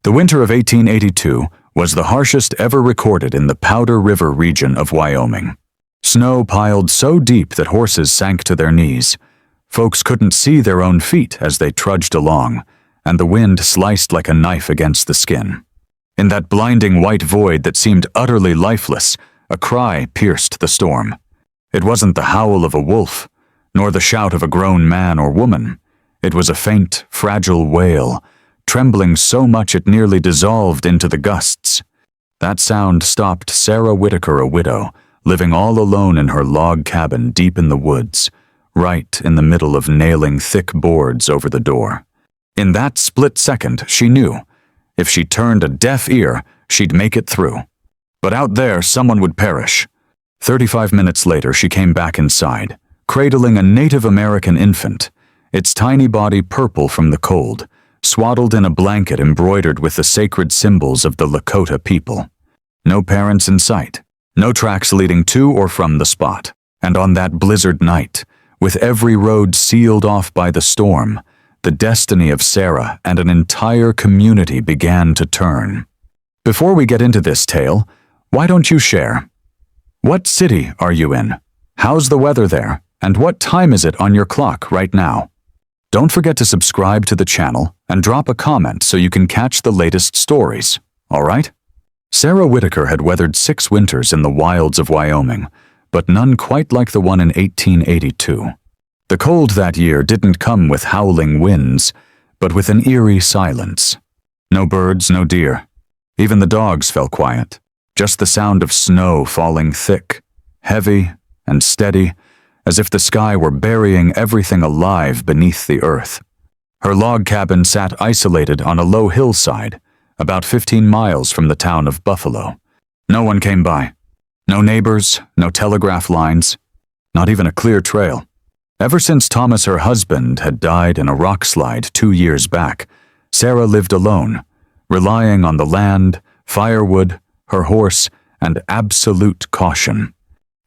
The winter of 1882 was the harshest ever recorded in the Powder River region of Wyoming. Snow piled so deep that horses sank to their knees. Folks couldn't see their own feet as they trudged along, and the wind sliced like a knife against the skin. In that blinding white void that seemed utterly lifeless, a cry pierced the storm. It wasn't the howl of a wolf, nor the shout of a grown man or woman. It was a faint, fragile wail, trembling so much it nearly dissolved into the gusts. That sound stopped Sarah Whitaker, a widow, living all alone in her log cabin deep in the woods, right in the middle of nailing thick boards over the door. In that split second, she knew, if she turned a deaf ear, she'd make it through. But out there, someone would perish. 35 minutes later, she came back inside, cradling a Native American infant, its tiny body purple from the cold, swaddled in a blanket embroidered with the sacred symbols of the Lakota people. No parents in sight, no tracks leading to or from the spot. And on that blizzard night, with every road sealed off by the storm, the destiny of Sarah and an entire community began to turn. Before we get into this tale, why don't you share? What city are you in? How's the weather there? And what time is it on your clock right now? Don't forget to subscribe to the channel and drop a comment so you can catch the latest stories, all right? Sarah Whitaker had weathered 6 winters in the wilds of Wyoming, but none quite like the one in 1882. The cold that year didn't come with howling winds, but with an eerie silence. No birds, no deer. Even the dogs fell quiet. Just the sound of snow falling thick, heavy, and steady, as if the sky were burying everything alive beneath the earth. Her log cabin sat isolated on a low hillside, about 15 miles from the town of Buffalo. No one came by. No neighbors, no telegraph lines, not even a clear trail. Ever since Thomas, her husband, had died in a rockslide 2 years back, Sarah lived alone, relying on the land, firewood, her horse, and absolute caution.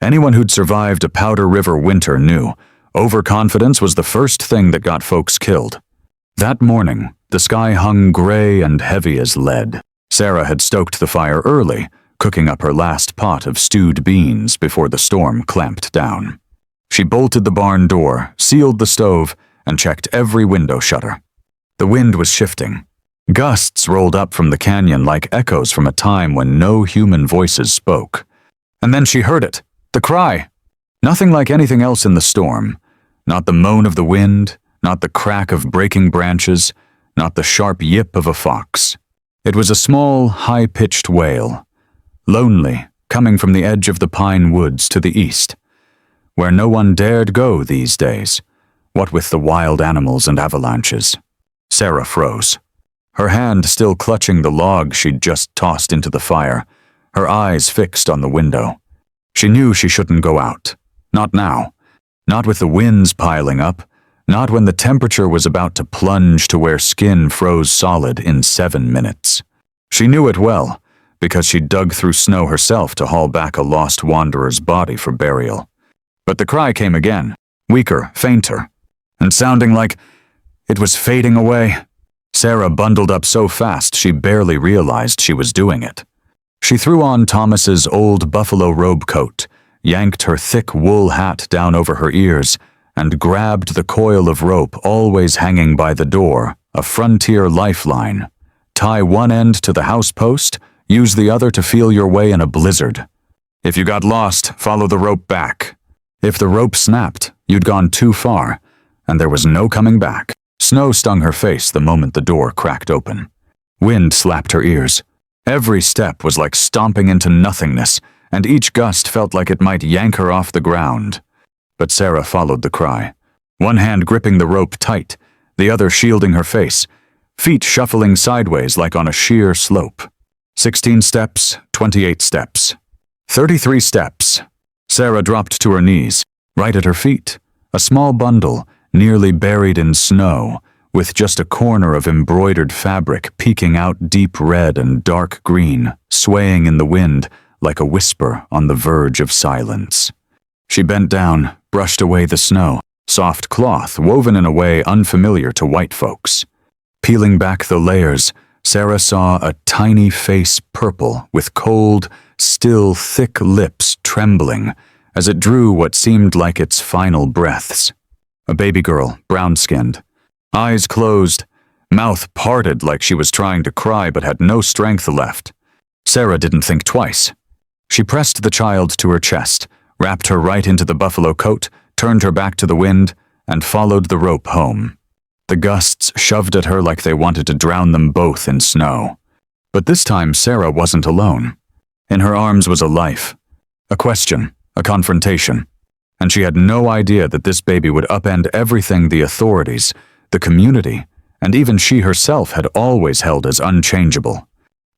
Anyone who'd survived a Powder River winter knew overconfidence was the first thing that got folks killed. That morning, the sky hung gray and heavy as lead. Sarah had stoked the fire early, cooking up her last pot of stewed beans before the storm clamped down. She bolted the barn door, sealed the stove, and checked every window shutter. The wind was shifting. Gusts rolled up from the canyon like echoes from a time when no human voices spoke. And then she heard it, the cry. Nothing like anything else in the storm. Not the moan of the wind, not the crack of breaking branches, not the sharp yip of a fox. It was a small, high-pitched wail, lonely, coming from the edge of the pine woods to the east, where no one dared go these days, what with the wild animals and avalanches. Sarah froze, her hand still clutching the log she'd just tossed into the fire, her eyes fixed on the window. She knew she shouldn't go out. Not now. Not with the winds piling up. Not when the temperature was about to plunge to where skin froze solid in 7 minutes. She knew it well, because she'd dug through snow herself to haul back a lost wanderer's body for burial. But the cry came again, weaker, fainter, and sounding like it was fading away. Sarah bundled up so fast she barely realized she was doing it. She threw on Thomas's old buffalo robe coat, yanked her thick wool hat down over her ears, and grabbed the coil of rope always hanging by the door, a frontier lifeline. Tie one end to the house post, use the other to feel your way in a blizzard. If you got lost, follow the rope back. If the rope snapped, you'd gone too far, and there was no coming back. Snow stung her face the moment the door cracked open. Wind slapped her ears. Every step was like stomping into nothingness, and each gust felt like it might yank her off the ground. But Sarah followed the cry, one hand gripping the rope tight, the other shielding her face, feet shuffling sideways like on a sheer slope. 16 steps, 28 steps, 33 steps. Sarah dropped to her knees, right at her feet, a small bundle, nearly buried in snow, with just a corner of embroidered fabric peeking out deep red and dark green, swaying in the wind like a whisper on the verge of silence. She bent down, brushed away the snow, soft cloth woven in a way unfamiliar to white folks. Peeling back the layers, Sarah saw a tiny face purple with cold, still thick lips trembling as it drew what seemed like its final breaths. A baby girl, brown-skinned, eyes closed, mouth parted like she was trying to cry but had no strength left. Sarah didn't think twice. She pressed the child to her chest, wrapped her right into the buffalo coat, turned her back to the wind, and followed the rope home. The gusts shoved at her like they wanted to drown them both in snow. But this time Sarah wasn't alone. In her arms was a life, a question, a confrontation, and she had no idea that this baby would upend everything the authorities, the community, and even she herself had always held as unchangeable.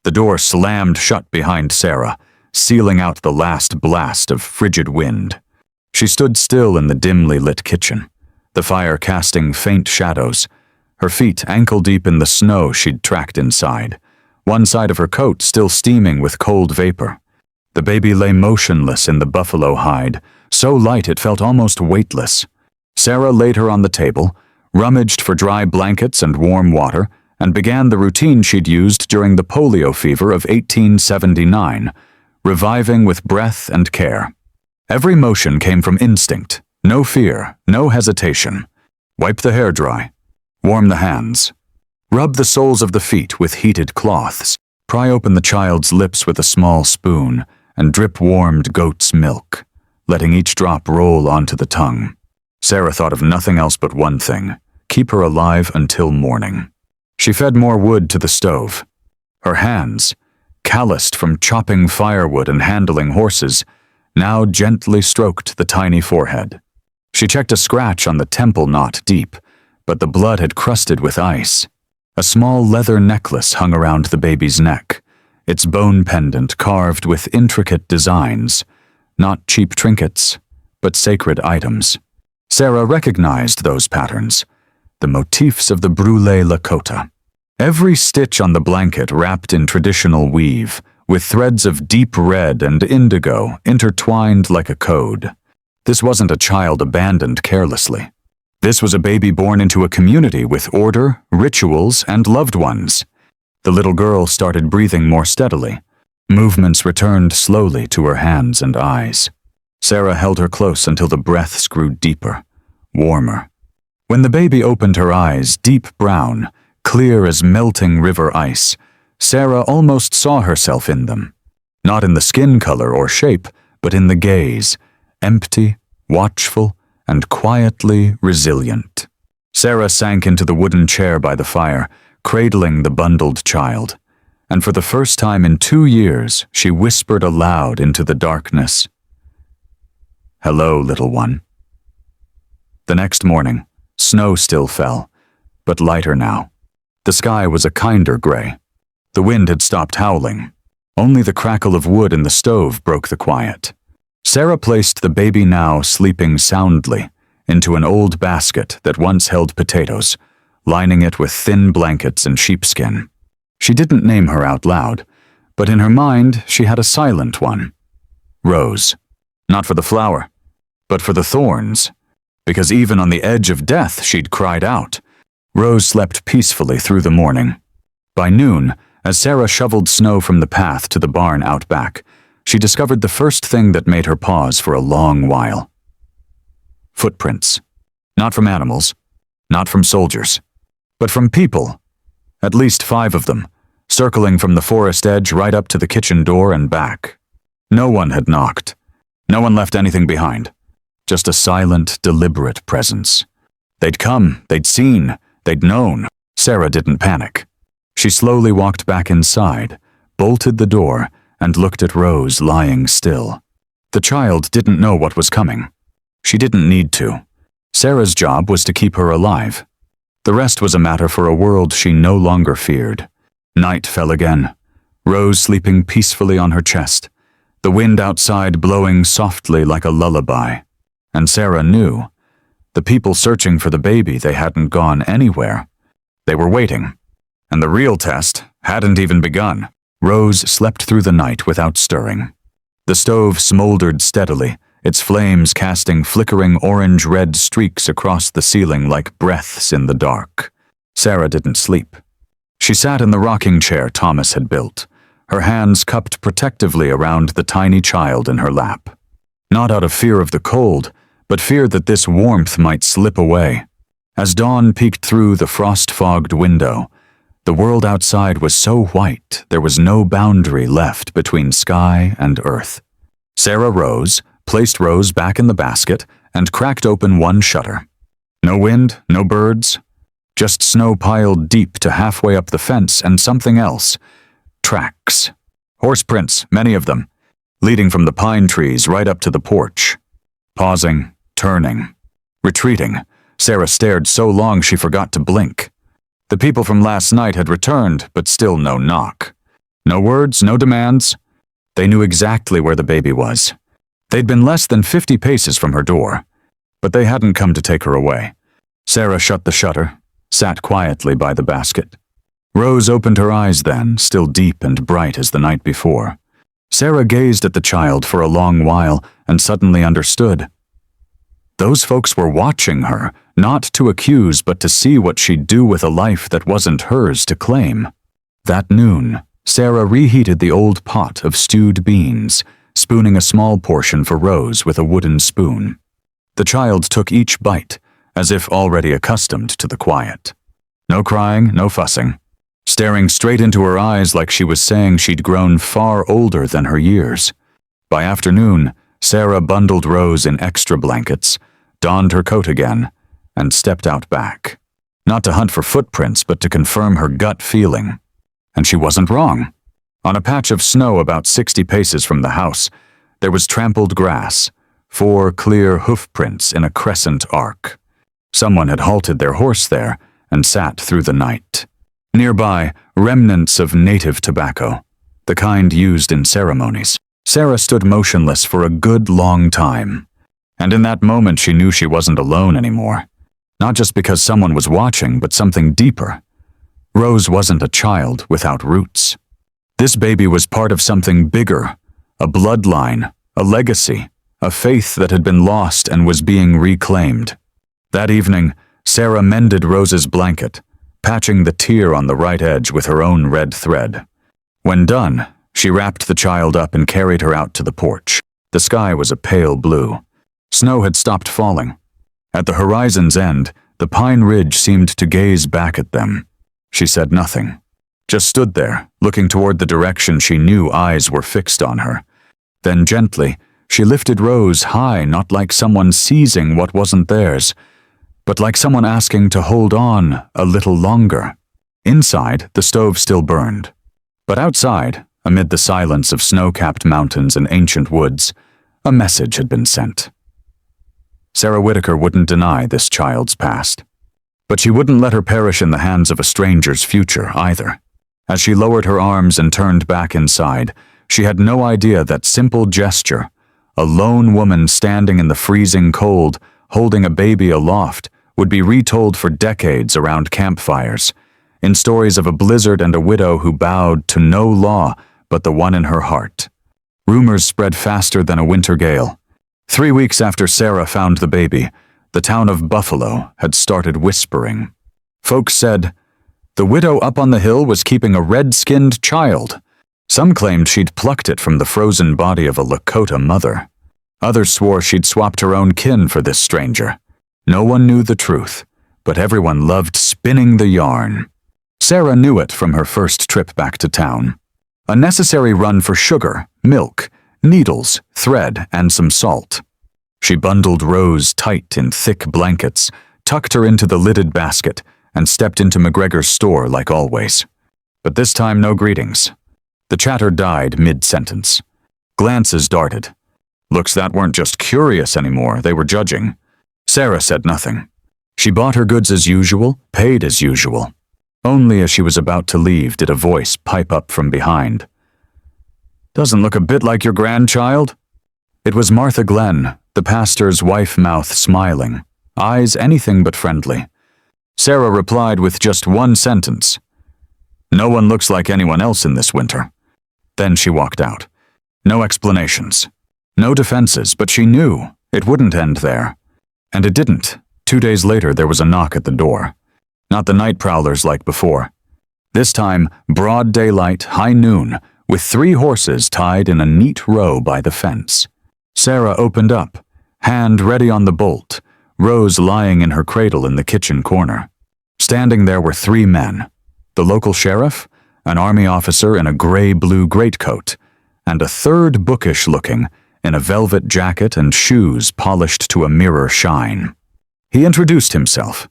The door slammed shut behind Sarah, sealing out the last blast of frigid wind. She stood still in the dimly lit kitchen, the fire casting faint shadows, her feet ankle-deep in the snow she'd tracked inside, one side of her coat still steaming with cold vapor. The baby lay motionless in the buffalo hide, so light it felt almost weightless. Sarah laid her on the table, rummaged for dry blankets and warm water, and began the routine she'd used during the polio fever of 1879, reviving with breath and care. Every motion came from instinct, no fear, no hesitation. Wipe the hair dry. Warm the hands. Rub the soles of the feet with heated cloths. Pry open the child's lips with a small spoon and drip warmed goat's milk, letting each drop roll onto the tongue. Sarah thought of nothing else but one thing: keep her alive until morning. She fed more wood to the stove. Her hands, calloused from chopping firewood and handling horses, now gently stroked the tiny forehead. She checked a scratch on the temple not deep, but the blood had crusted with ice. A small leather necklace hung around the baby's neck, its bone pendant carved with intricate designs, not cheap trinkets, but sacred items. Sarah recognized those patterns, the motifs of the Brûlé Lakota. Every stitch on the blanket wrapped in traditional weave, with threads of deep red and indigo intertwined like a code. This wasn't a child abandoned carelessly. This was a baby born into a community with order, rituals, and loved ones. The little girl started breathing more steadily. Movements returned slowly to her hands and eyes. Sarah held her close until the breaths grew deeper, warmer. When the baby opened her eyes, deep brown, clear as melting river ice, Sarah almost saw herself in them. Not in the skin color or shape, but in the gaze, empty, watchful, and quietly resilient. Sarah sank into the wooden chair by the fire, cradling the bundled child, and for the first time in 2 years, she whispered aloud into the darkness, "Hello, little one." The next morning, snow still fell, but lighter now. The sky was a kinder gray. The wind had stopped howling. Only the crackle of wood in the stove broke the quiet. Sarah placed the baby, now sleeping soundly, into an old basket that once held potatoes, lining it with thin blankets and sheepskin. She didn't name her out loud, but in her mind she had a silent one. Rose. Not for the flower, but for the thorns, because even on the edge of death she'd cried out. Rose slept peacefully through the morning. By noon, as Sarah shoveled snow from the path to the barn out back, she discovered the first thing that made her pause for a long while. Footprints. Not from animals, not from soldiers, but from people. At least 5 of them, circling from the forest edge right up to the kitchen door and back. No one had knocked. No one left anything behind. Just a silent, deliberate presence. They'd come, they'd seen, they'd known. Sarah didn't panic. She slowly walked back inside, bolted the door, and looked at Rose lying still. The child didn't know what was coming. She didn't need to. Sarah's job was to keep her alive. The rest was a matter for a world she no longer feared. Night fell again, Rose sleeping peacefully on her chest, the wind outside blowing softly like a lullaby. And Sarah knew. The people searching for the baby, they hadn't gone anywhere. They were waiting. And the real test hadn't even begun. Rose slept through the night without stirring. The stove smoldered steadily, its flames casting flickering orange-red streaks across the ceiling like breaths in the dark. Sarah didn't sleep. She sat in the rocking chair Thomas had built, her hands cupped protectively around the tiny child in her lap. Not out of fear of the cold, but fear that this warmth might slip away. As dawn peeked through the frost-fogged window, the world outside was so white there was no boundary left between sky and earth. Sarah rose, placed Rose back in the basket, and cracked open one shutter. No wind, no birds, just snow piled deep to halfway up the fence and something else. Tracks. Horse prints, many of them, leading from the pine trees right up to the porch. Pausing, turning, retreating, Sarah stared so long she forgot to blink. The people from last night had returned, but still no knock. No words, no demands. They knew exactly where the baby was. They'd been less than 50 paces from her door, but they hadn't come to take her away. Sarah shut the shutter, sat quietly by the basket. Rose opened her eyes then, still deep and bright as the night before. Sarah gazed at the child for a long while and suddenly understood. Those folks were watching her, not to accuse but to see what she'd do with a life that wasn't hers to claim. That noon, Sarah reheated the old pot of stewed beans, spooning a small portion for Rose with a wooden spoon. The child took each bite, as if already accustomed to the quiet. No crying, no fussing. Staring straight into her eyes like she was saying she'd grown far older than her years. By afternoon, Sarah bundled Rose in extra blankets, donned her coat again, and stepped out back. Not to hunt for footprints, but to confirm her gut feeling. And she wasn't wrong. On a patch of snow about 60 paces from the house, there was trampled grass, 4 clear hoof prints in a crescent arc. Someone had halted their horse there and sat through the night. Nearby, remnants of native tobacco, the kind used in ceremonies. Sarah stood motionless for a good long time. And in that moment she knew she wasn't alone anymore. Not just because someone was watching, but something deeper. Rose wasn't a child without roots. This baby was part of something bigger, a bloodline, a legacy, a faith that had been lost and was being reclaimed. That evening, Sarah mended Rose's blanket, patching the tear on the right edge with her own red thread. When done, she wrapped the child up and carried her out to the porch. The sky was a pale blue. Snow had stopped falling. At the horizon's end, the pine ridge seemed to gaze back at them. She said nothing, just stood there, looking toward the direction she knew eyes were fixed on her. Then gently, she lifted Rose high, not like someone seizing what wasn't theirs, but like someone asking to hold on a little longer. Inside, the stove still burned. But outside, amid the silence of snow-capped mountains and ancient woods, a message had been sent. Sarah Whitaker wouldn't deny this child's past. But she wouldn't let her perish in the hands of a stranger's future either. As she lowered her arms and turned back inside, she had no idea that simple gesture, a lone woman standing in the freezing cold, holding a baby aloft, would be retold for decades around campfires, in stories of a blizzard and a widow who bowed to no law but the one in her heart. Rumors spread faster than a winter gale. 3 weeks after Sarah found the baby, the town of Buffalo had started whispering. Folks said, the widow up on the hill was keeping a red-skinned child. Some claimed she'd plucked it from the frozen body of a Lakota mother. Others swore she'd swapped her own kin for this stranger. No one knew the truth, but everyone loved spinning the yarn. Sarah knew it from her first trip back to town. A necessary run for sugar, milk, needles, thread, and some salt. She bundled Rose tight in thick blankets, tucked her into the lidded basket, and stepped into McGregor's store like always. But this time no greetings. The chatter died mid-sentence. Glances darted. Looks that weren't just curious anymore, they were judging. Sarah said nothing. She bought her goods as usual, paid as usual. Only as she was about to leave did a voice pipe up from behind. Doesn't look a bit like your grandchild. It was Martha Glenn, the pastor's wife, mouth smiling, eyes anything but friendly. Sarah replied with just one sentence. No one looks like anyone else in this winter. Then she walked out. No explanations. No defenses, but she knew it wouldn't end there. And it didn't. 2 days later there was a knock at the door. Not the night prowlers like before. This time, broad daylight, high noon, with 3 horses tied in a neat row by the fence. Sarah opened up, hand ready on the bolt, Rose lying in her cradle in the kitchen corner. Standing there were 3 men, the local sheriff, an army officer in a gray-blue greatcoat, and a third bookish-looking, in a velvet jacket and shoes polished to a mirror shine. He introduced himself.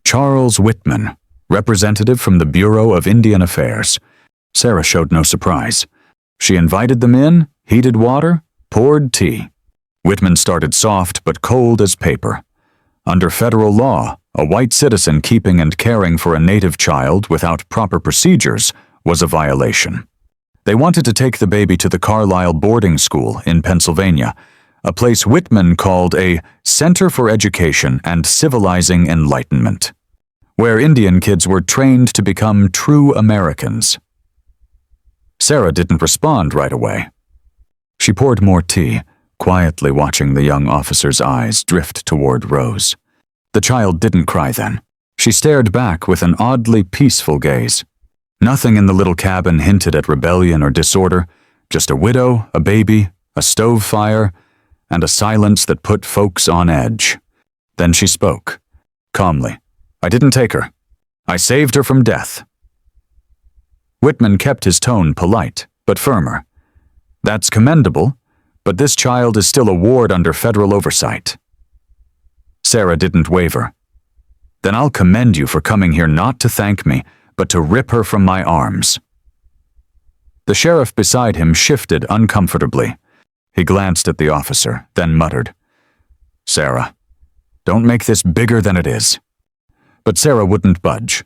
Charles Whitman, representative from the Bureau of Indian Affairs. Sarah showed no surprise. She invited them in, heated water, poured tea. Whitman started soft but cold as paper. Under federal law, a white citizen keeping and caring for a native child without proper procedures was a violation. They wanted to take the baby to the Carlisle boarding school in Pennsylvania, a place Whitman called a Center for Education and Civilizing Enlightenment, where Indian kids were trained to become true Americans. Sarah didn't respond right away. She poured more tea, quietly watching the young officer's eyes drift toward Rose. The child didn't cry then. She stared back with an oddly peaceful gaze. Nothing in the little cabin hinted at rebellion or disorder, just a widow, a baby, a stove fire, and a silence that put folks on edge. Then she spoke, calmly. "I didn't take her. I saved her from death." Whitman kept his tone polite, but firmer. "That's commendable, but this child is still a ward under federal oversight." Sarah didn't waver. "Then I'll commend you for coming here not to thank me, but to rip her from my arms." The sheriff beside him shifted uncomfortably. He glanced at the officer, then muttered, "Sarah, don't make this bigger than it is." But Sarah wouldn't budge,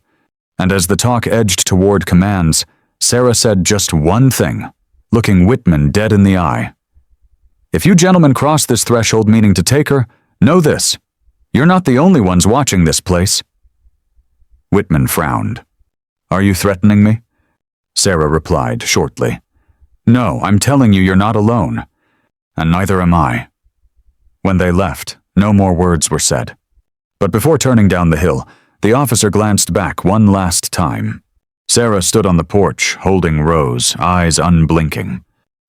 and as the talk edged toward commands, Sarah said just one thing, looking Whitman dead in the eye. "If you gentlemen cross this threshold meaning to take her, know this. You're not the only ones watching this place." Whitman frowned. "Are you threatening me?" Sarah replied shortly. "No, I'm telling you you're not alone. And neither am I." When they left, no more words were said. But before turning down the hill, the officer glanced back one last time. Sarah stood on the porch, holding Rose, eyes unblinking.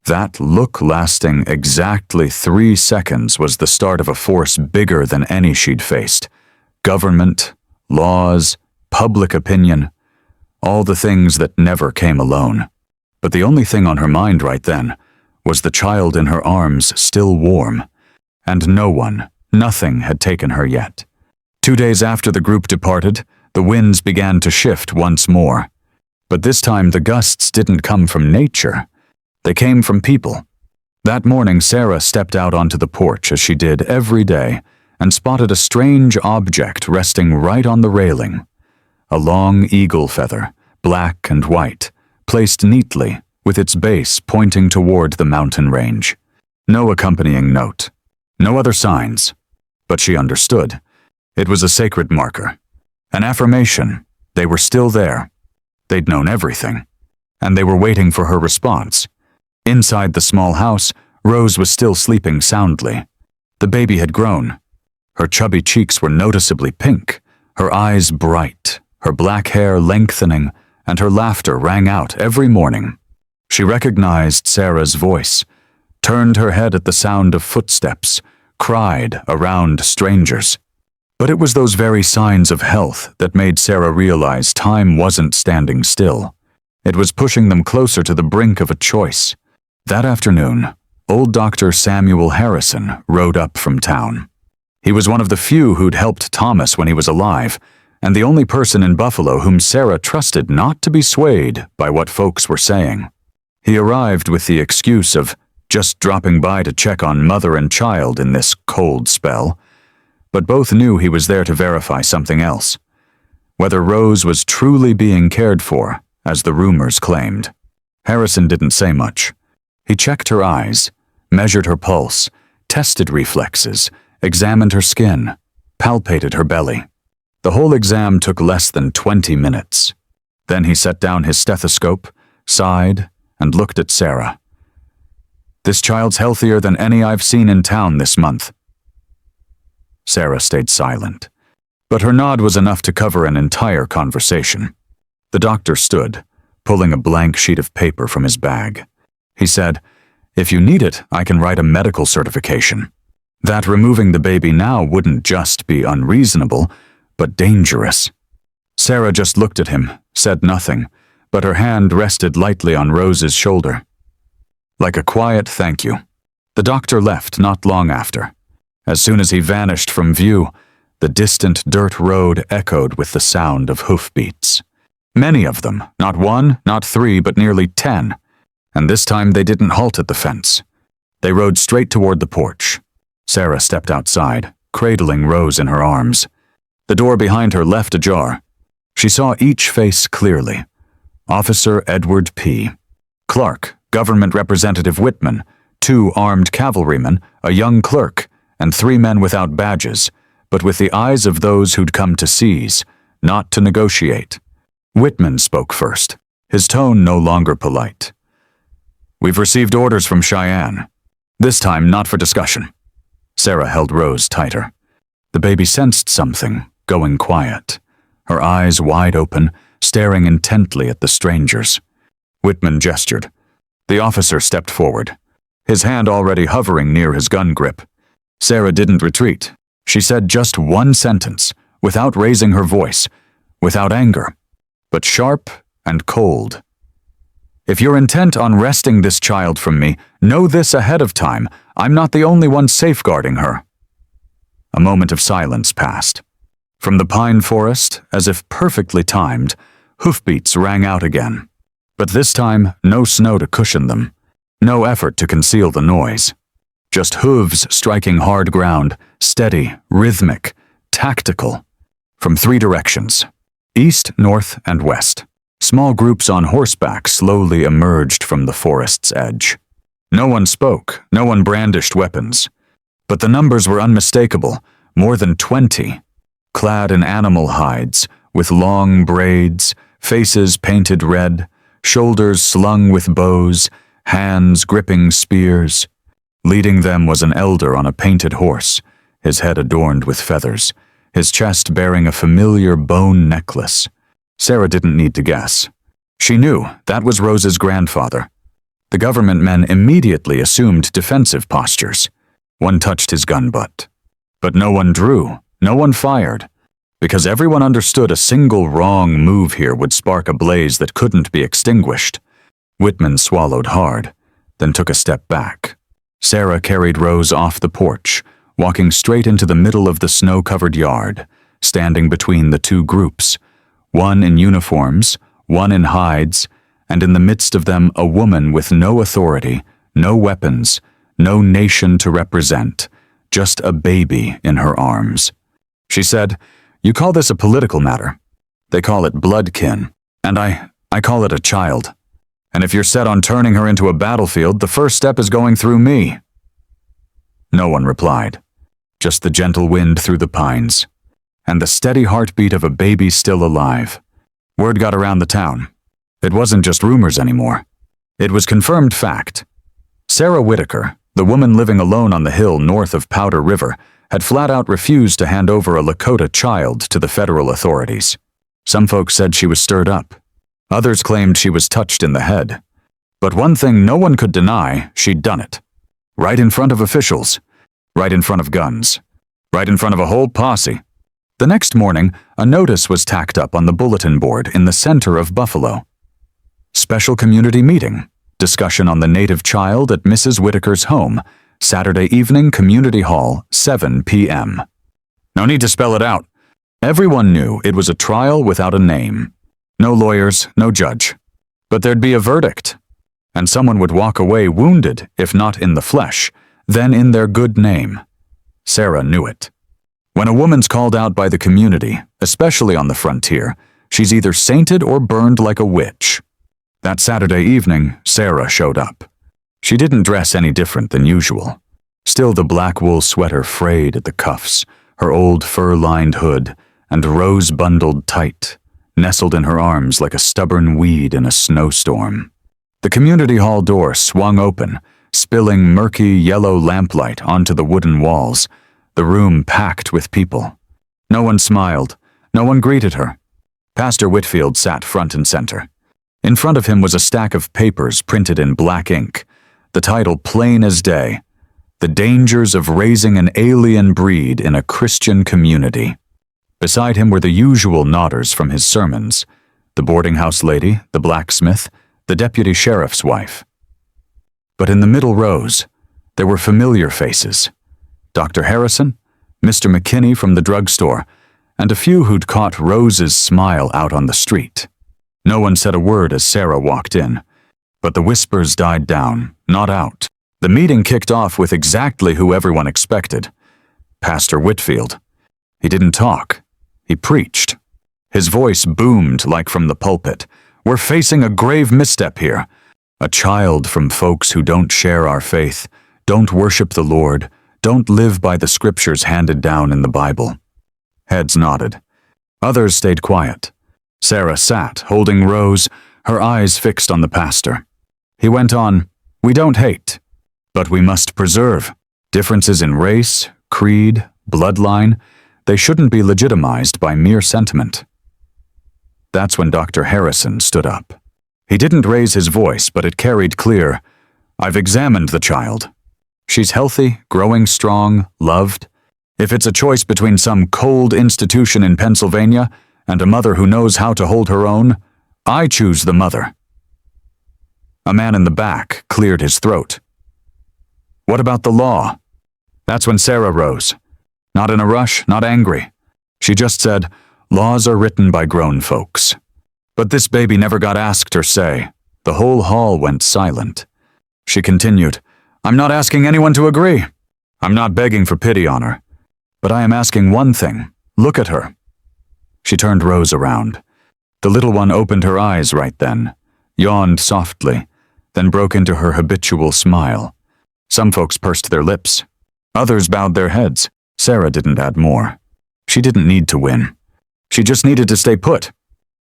That look lasting exactly 3 seconds was the start of a force bigger than any she'd faced. Government, laws, public opinion, all the things that never came alone. But the only thing on her mind right then was the child in her arms still warm, and no one, nothing had taken her yet. 2 days after the group departed, the winds began to shift once more. But this time the gusts didn't come from nature. They came from people. That morning Sarah stepped out onto the porch as she did every day and spotted a strange object resting right on the railing. A long eagle feather, black and white, placed neatly, with its base pointing toward the mountain range. No accompanying note. No other signs. But she understood. It was a sacred marker. An affirmation. They were still there. They'd known everything. And they were waiting for her response. Inside the small house, Rose was still sleeping soundly. The baby had grown. Her chubby cheeks were noticeably pink, her eyes bright, her black hair lengthening, and her laughter rang out every morning. She recognized Sarah's voice, turned her head at the sound of footsteps, cried around strangers. But it was those very signs of health that made Sarah realize time wasn't standing still. It was pushing them closer to the brink of a choice. That afternoon, old Dr. Samuel Harrison rode up from town. He was one of the few who'd helped Thomas when he was alive, and the only person in Buffalo whom Sarah trusted not to be swayed by what folks were saying. He arrived with the excuse of just dropping by to check on mother and child in this cold spell, but both knew he was there to verify something else. Whether Rose was truly being cared for, as the rumors claimed. Harrison didn't say much. He checked her eyes, measured her pulse, tested reflexes, examined her skin, palpated her belly. The whole exam took less than 20 minutes. Then he set down his stethoscope, sighed, and looked at Sarah. "This child's healthier than any I've seen in town this month." Sarah stayed silent, but her nod was enough to cover an entire conversation. The doctor stood, pulling a blank sheet of paper from his bag. He said, "If you need it, I can write a medical certification. That removing the baby now wouldn't just be unreasonable, but dangerous." Sarah just looked at him, said nothing, but her hand rested lightly on Rose's shoulder. Like a quiet thank you. The doctor left not long after. As soon as he vanished from view, the distant dirt road echoed with the sound of hoofbeats. Many of them, not one, not three, but nearly 10. And this time they didn't halt at the fence. They rode straight toward the porch. Sarah stepped outside, cradling Rose in her arms. The door behind her left ajar. She saw each face clearly. Officer Edward P. Clark, Government Representative Whitman, 2 armed cavalrymen, a young clerk, and 3 men without badges, but with the eyes of those who'd come to seize, not to negotiate. Whitman spoke first, his tone no longer polite. "We've received orders from Cheyenne. This time not for discussion." Sarah held Rose tighter. The baby sensed something, going quiet, her eyes wide open, staring intently at the strangers. Whitman gestured. The officer stepped forward, his hand already hovering near his gun grip. Sarah didn't retreat. She said just one sentence, without raising her voice, without anger, but sharp and cold. "If you're intent on wresting this child from me, know this ahead of time. I'm not the only one safeguarding her." A moment of silence passed. From the pine forest, as if perfectly timed, hoofbeats rang out again. But this time, no snow to cushion them, no effort to conceal the noise. Just hooves striking hard ground, steady, rhythmic, tactical. From 3 directions, east, north, and west. Small groups on horseback slowly emerged from the forest's edge. No one spoke, no one brandished weapons. But the numbers were unmistakable, more than 20. Clad in animal hides, with long braids, faces painted red, shoulders slung with bows, hands gripping spears. Leading them was an elder on a painted horse, his head adorned with feathers, his chest bearing a familiar bone necklace. Sarah didn't need to guess. She knew that was Rose's grandfather. The government men immediately assumed defensive postures. One touched his gun butt. But no one drew, no one fired, because everyone understood a single wrong move here would spark a blaze that couldn't be extinguished. Whitman swallowed hard, then took a step back. Sarah carried Rose off the porch, walking straight into the middle of the snow-covered yard, standing between the 2 groups, one in uniforms, one in hides, and in the midst of them a woman with no authority, no weapons, no nation to represent, just a baby in her arms. She said, "You call this a political matter. They call it bloodkin, and I call it a child. And if you're set on turning her into a battlefield, the first step is going through me." No one replied, just the gentle wind through the pines, and the steady heartbeat of a baby still alive. Word got around the town. It wasn't just rumors anymore. It was confirmed fact. Sarah Whitaker, the woman living alone on the hill north of Powder River, had flat out refused to hand over a Lakota child to the federal authorities. Some folks said she was stirred up. Others claimed she was touched in the head. But one thing no one could deny, she'd done it. Right in front of officials. Right in front of guns. Right in front of a whole posse. The next morning, a notice was tacked up on the bulletin board in the center of Buffalo. Special community meeting. Discussion on the native child at Mrs. Whitaker's home. Saturday evening, Community Hall, 7 p.m. No need to spell it out. Everyone knew it was a trial without a name. No lawyers, no judge. But there'd be a verdict. And someone would walk away wounded, if not in the flesh, then in their good name. Sarah knew it. When a woman's called out by the community, especially on the frontier, she's either sainted or burned like a witch. That Saturday evening, Sarah showed up. She didn't dress any different than usual. Still the black wool sweater frayed at the cuffs, her old fur-lined hood, and Rose bundled tight, nestled in her arms like a stubborn weed in a snowstorm. The community hall door swung open, spilling murky yellow lamplight onto the wooden walls, the room packed with people. No one smiled, no one greeted her. Pastor Whitfield sat front and center. In front of him was a stack of papers printed in black ink, the title plain as day, "The Dangers of Raising an Alien Breed in a Christian Community." Beside him were the usual nodders from his sermons, the boarding house lady, the blacksmith, the deputy sheriff's wife. But in the middle rows, there were familiar faces: Dr. Harrison, Mr. McKinney from the drugstore, and a few who'd caught Rose's smile out on the street. No one said a word as Sarah walked in, but the whispers died down, not out. The meeting kicked off with exactly who everyone expected: Pastor Whitfield. He didn't talk. He preached. His voice boomed like from the pulpit. "We're facing a grave misstep here. A child from folks who don't share our faith, don't worship the Lord, don't live by the scriptures handed down in the Bible." Heads nodded. Others stayed quiet. Sarah sat, holding Rose, her eyes fixed on the pastor. He went on, "We don't hate, but we must preserve. Differences in race, creed, bloodline, they shouldn't be legitimized by mere sentiment." That's when Dr. Harrison stood up. He didn't raise his voice, but it carried clear. "I've examined the child. She's healthy, growing strong, loved. If it's a choice between some cold institution in Pennsylvania and a mother who knows how to hold her own, I choose the mother." A man in the back cleared his throat. "What about the law?" That's when Sarah rose. Not in a rush, not angry. She just said, "Laws are written by grown folks." But this baby never got asked her say. The whole hall went silent. She continued, "I'm not asking anyone to agree. I'm not begging for pity on her. But I am asking one thing. Look at her." She turned Rose around. The little one opened her eyes right then, yawned softly, then broke into her habitual smile. Some folks pursed their lips. Others bowed their heads. Sarah didn't add more. She didn't need to win. She just needed to stay put.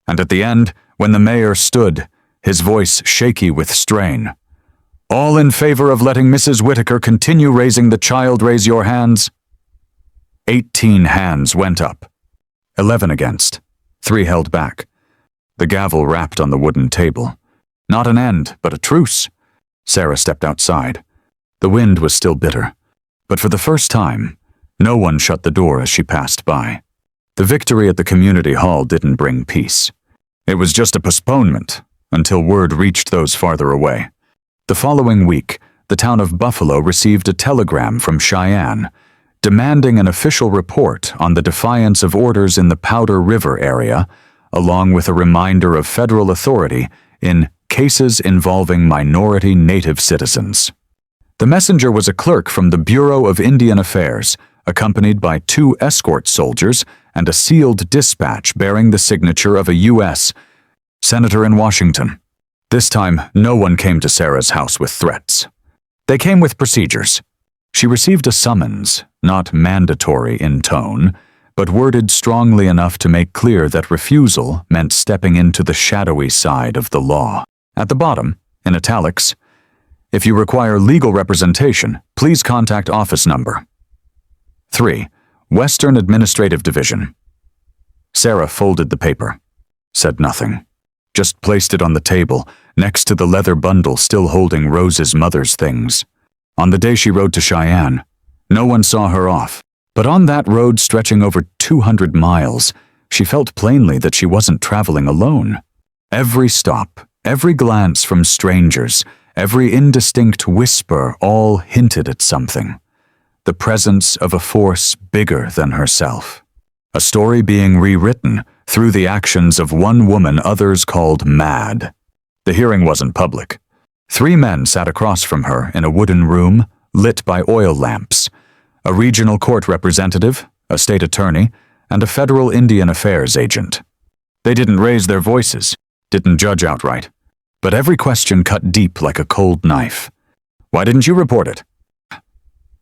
And at the end, when the mayor stood, his voice shaky with strain, "All in favor of letting Mrs. Whitaker continue raising the child, raise your hands." 18 hands went up. 11 against. 3 held back. The gavel rapped on the wooden table. Not an end, but a truce. Sarah stepped outside. The wind was still bitter. But for the first time, no one shut the door as she passed by. The victory at the community hall didn't bring peace. It was just a postponement, until word reached those farther away. The following week, the town of Buffalo received a telegram from Cheyenne, demanding an official report on the defiance of orders in the Powder River area, along with a reminder of federal authority in cases involving minority Native citizens. The messenger was a clerk from the Bureau of Indian Affairs, accompanied by 2 escort soldiers and a sealed dispatch bearing the signature of a U.S. senator in Washington. This time, no one came to Sarah's house with threats. They came with procedures. She received a summons, not mandatory in tone, but worded strongly enough to make clear that refusal meant stepping into the shadowy side of the law. At the bottom, in italics, "If you require legal representation, please contact office number 3, Western Administrative Division." Sarah folded the paper, said nothing, just placed it on the table next to the leather bundle still holding Rose's mother's things. On the day she rode to Cheyenne, no one saw her off, but on that road stretching over 200 miles, she felt plainly that she wasn't traveling alone. Every stop, every glance from strangers, every indistinct whisper all hinted at something. The presence of a force bigger than herself. A story being rewritten through the actions of one woman others called mad. The hearing wasn't public. 3 men sat across from her in a wooden room lit by oil lamps: a regional court representative, a state attorney, and a federal Indian Affairs agent. They didn't raise their voices, didn't judge outright, but every question cut deep like a cold knife. "Why didn't you report it?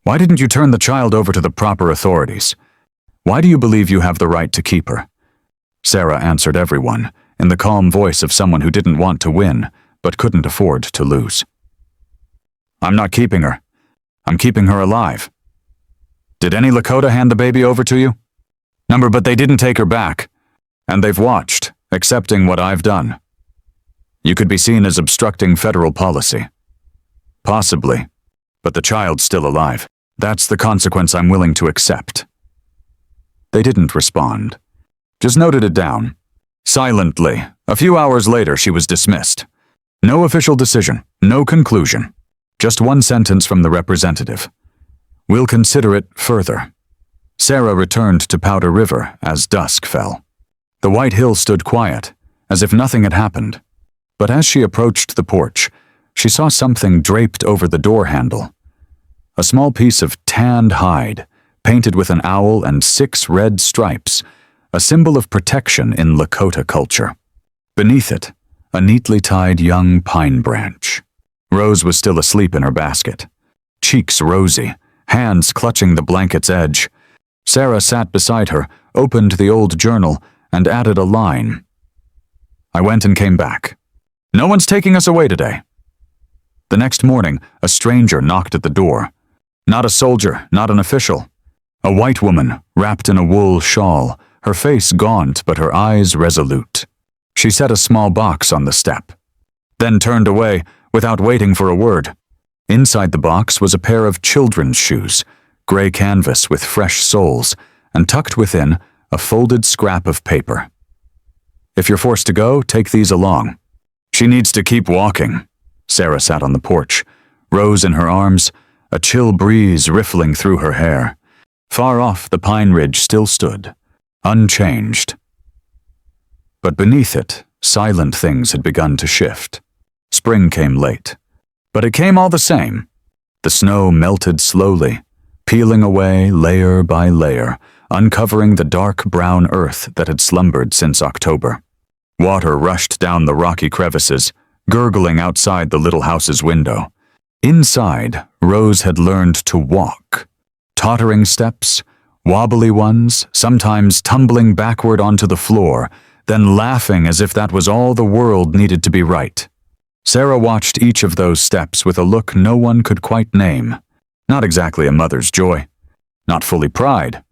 Why didn't you turn the child over to the proper authorities? Why do you believe you have the right to keep her?" Sarah answered everyone, in the calm voice of someone who didn't want to win, but couldn't afford to lose. "I'm not keeping her. I'm keeping her alive." "Did any Lakota hand the baby over to you?" "Number, but they didn't take her back. And they've watched, accepting what I've done. You could be seen as obstructing federal policy. Possibly, but the child's still alive. That's the consequence I'm willing to accept." They didn't respond, just noted it down. Silently, a few hours later she was dismissed. No official decision, no conclusion. Just one sentence from the representative. "We'll consider it further." Sarah returned to Powder River as dusk fell. The White Hill stood quiet, as if nothing had happened. But as she approached the porch, she saw something draped over the door handle. A small piece of tanned hide, painted with an owl and 6 red stripes, a symbol of protection in Lakota culture. Beneath it, a neatly tied young pine branch. Rose was still asleep in her basket, cheeks rosy, hands clutching the blanket's edge. Sarah sat beside her, opened the old journal, and added a line. "I went and came back. No one's taking us away today." The next morning, a stranger knocked at the door. Not a soldier, not an official. A white woman, wrapped in a wool shawl, her face gaunt but her eyes resolute. She set a small box on the step, then turned away without waiting for a word. Inside the box was a pair of children's shoes, gray canvas with fresh soles, and tucked within, a folded scrap of paper. "If you're forced to go, take these along." "She needs to keep walking." Sarah sat on the porch, Rose in her arms, a chill breeze riffling through her hair. Far off, the pine ridge still stood, unchanged. But beneath it, silent things had begun to shift. Spring came late, but it came all the same. The snow melted slowly, peeling away layer by layer, uncovering the dark brown earth that had slumbered since October. Water rushed down the rocky crevices, gurgling outside the little house's window. Inside, Rose had learned to walk. Tottering steps, wobbly ones, sometimes tumbling backward onto the floor, then laughing as if that was all the world needed to be right. Sarah watched each of those steps with a look no one could quite name. Not exactly a mother's joy, not fully pride,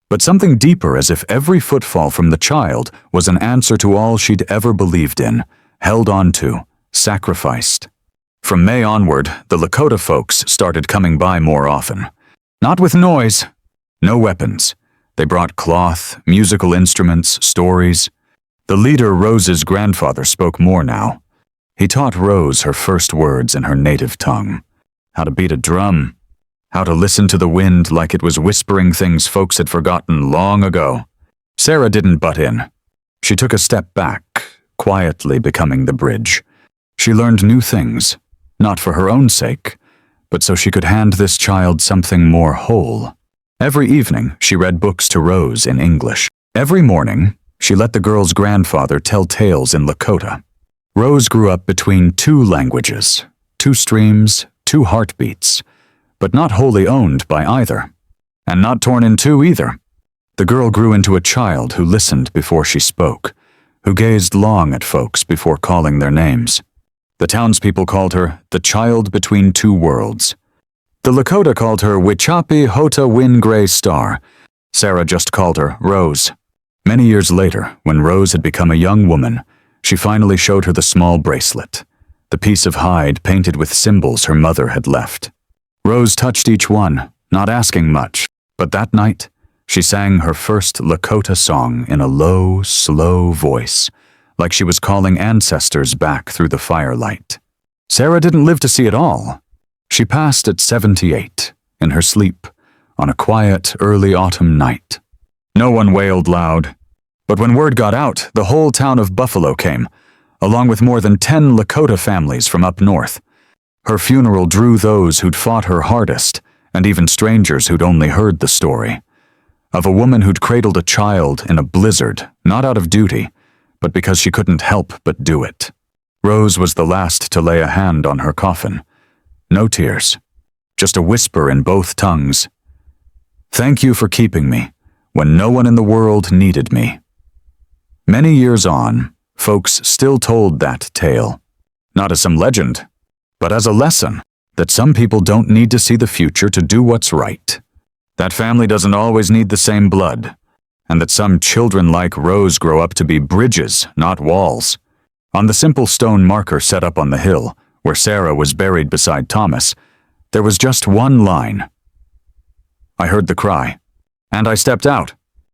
but something deeper, as if every footfall from the child was an answer to all she'd ever believed in, held on to, sacrificed. From May onward, the Lakota folks started coming by more often. Not with noise, no weapons. They brought cloth, musical instruments, stories. The leader, Rose's grandfather, spoke more now. He taught Rose her first words in her native tongue. How to beat a drum. How to listen to the wind like it was whispering things folks had forgotten long ago. Sarah didn't butt in. She took a step back, quietly becoming the bridge. She learned new things, not for her own sake, but so she could hand this child something more whole. Every evening, she read books to Rose in English. Every morning, she let the girl's grandfather tell tales in Lakota. Rose grew up between 2 languages, 2 streams, 2 heartbeats, but not wholly owned by either, and not torn in 2 either. The girl grew into a child who listened before she spoke, who gazed long at folks before calling their names. The townspeople called her the child between 2 worlds. The Lakota called her Wichapi Hota Win Gray Star. Sarah just called her Rose. Many years later, when Rose had become a young woman, she finally showed her the small bracelet, the piece of hide painted with symbols her mother had left. Rose touched each one, not asking much, but that night, she sang her first Lakota song in a low, slow voice, like she was calling ancestors back through the firelight. Sarah didn't live to see it all. She passed at 78, in her sleep, on a quiet, early autumn night. No one wailed loud, but when word got out, the whole town of Buffalo came, along with more than 10 Lakota families from up north. Her funeral drew those who'd fought her hardest, and even strangers who'd only heard the story. Of a woman who'd cradled a child in a blizzard, not out of duty, but because she couldn't help but do it. Rose was the last to lay a hand on her coffin. No tears, just a whisper in both tongues. "Thank you for keeping me, when no one in the world needed me." Many years on, folks still told that tale, not as some legend, but as a lesson that some people don't need to see the future to do what's right. That family doesn't always need the same blood, and that some children like Rose grow up to be bridges, not walls. On the simple stone marker set up on the hill, where Sarah was buried beside Thomas, there was just one line. I heard the cry, and I stepped out.